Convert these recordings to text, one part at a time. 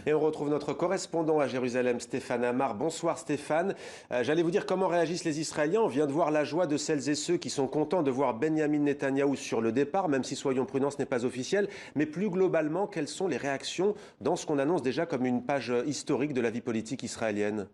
Et on retrouve notre correspondant à Jérusalem, Stéphane Amar. Bonsoir Stéphane. J'allais vous dire comment réagissent les Israéliens. On vient de voir la joie de celles et ceux qui sont contents de voir Benyamin Netanyahou sur le départ, même si, soyons prudents, ce n'est pas officiel. Mais plus globalement, quelles sont les réactions dans ce qu'on annonce déjà comme une page historique de la vie politique israélienne?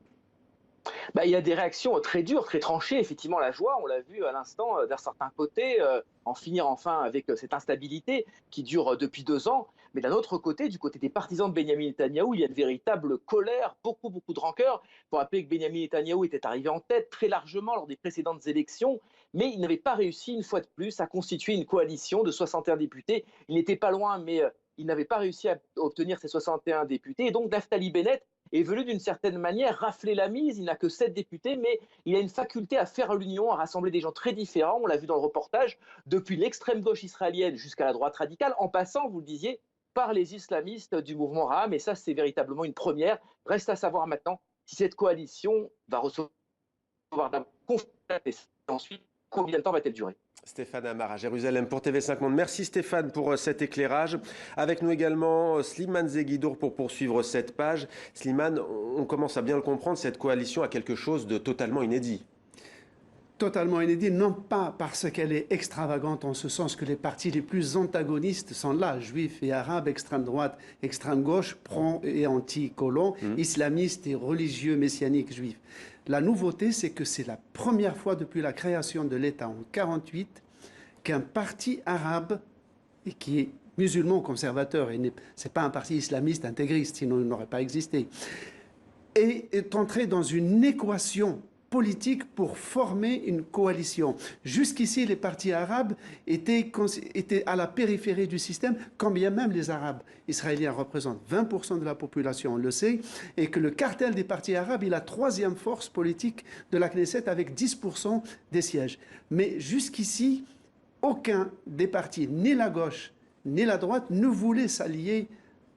Il y a des réactions très dures, très tranchées. Effectivement, la joie, on l'a vu à l'instant, d'un certain côté, en finir enfin avec cette instabilité qui dure depuis 2 ans. Mais d'un autre côté, du côté des partisans de Benyamin Netanyahou, il y a une véritable colère, beaucoup de rancœur. Il faut rappeler que Benyamin Netanyahou était arrivé en tête très largement lors des précédentes élections, mais il n'avait pas réussi, une fois de plus, à constituer une coalition de 61 députés. Il n'était pas loin, mais il n'avait pas réussi à obtenir ces 61 députés. Et donc, Naftali Bennett est venu d'une certaine manière rafler la mise. Il n'a que 7 députés, mais il a une faculté à faire l'union, à rassembler des gens très différents. On l'a vu dans le reportage, depuis l'extrême gauche israélienne jusqu'à la droite radicale, en passant, vous le disiez, par les islamistes du mouvement Raham. Et ça, c'est véritablement une première. Reste à savoir maintenant si cette coalition va recevoir la confiance et ensuite combien de temps va-t-elle durer. Stéphane Amar à Jérusalem pour TV5 Monde. Merci Stéphane pour cet éclairage. Avec nous également Slimane Zeguidour pour poursuivre cette page. Slimane, on commence à bien le comprendre, cette coalition a quelque chose de totalement inédit. Totalement inédit, non pas parce qu'elle est extravagante en ce sens que les partis les plus antagonistes sont là, juifs et arabes, extrême droite, extrême gauche, pro et anti-colons, islamistes et religieux messianiques juifs. La nouveauté, c'est que c'est la première fois depuis la création de l'État en 1948 qu'un parti arabe, et qui est musulman conservateur, et ce n'est pas un parti islamiste intégriste, sinon il n'aurait pas existé, est entré dans une équation politique pour former une coalition. Jusqu'ici, les partis arabes étaient à la périphérie du système, quand bien même les Arabes israéliens représentent 20% de la population, on le sait, et que le cartel des partis arabes est la troisième force politique de la Knesset avec 10% des sièges. Mais jusqu'ici, aucun des partis, ni la gauche, ni la droite, ne voulait s'allier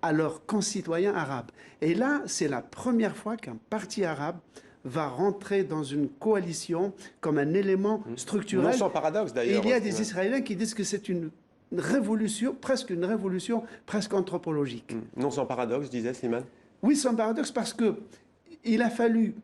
à leurs concitoyens arabes. Et là, c'est la première fois qu'un parti arabe va rentrer dans une coalition comme un élément structurel. Non sans paradoxe d'ailleurs. Il y a des Israéliens qui disent que c'est une révolution, presque anthropologique. Non sans paradoxe, disait Slimane. Oui, sans paradoxe, parce qu'il a fallu...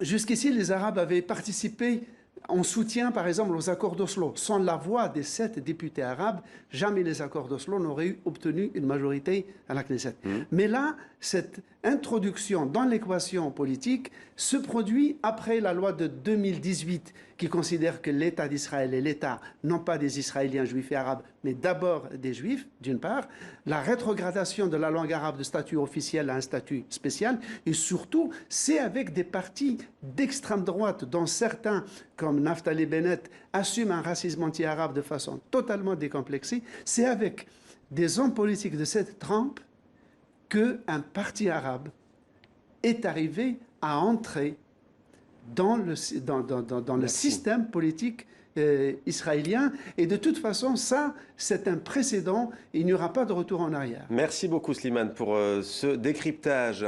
Jusqu'ici, les Arabes avaient participé en soutien, par exemple, aux accords d'Oslo. Sans la voix des 7 députés arabes, jamais les accords d'Oslo n'auraient obtenu une majorité à la Knesset. Mais là, cette introduction dans l'équation politique se produit après la loi de 2018 qui considère que l'État d'Israël est l'État, non pas des Israéliens juifs et arabes, mais d'abord des juifs, d'une part, la rétrogradation de la langue arabe de statut officiel à un statut spécial, et surtout, c'est avec des partis d'extrême droite, dont certains, comme Naftali Bennett, assument un racisme anti-arabe de façon totalement décomplexée, c'est avec des hommes politiques de cette trempe qu'un parti arabe est arrivé à entrer dans le système politique israélien. Et de toute façon, ça, c'est un précédent. Il n'y aura pas de retour en arrière. Merci beaucoup Slimane pour ce décryptage.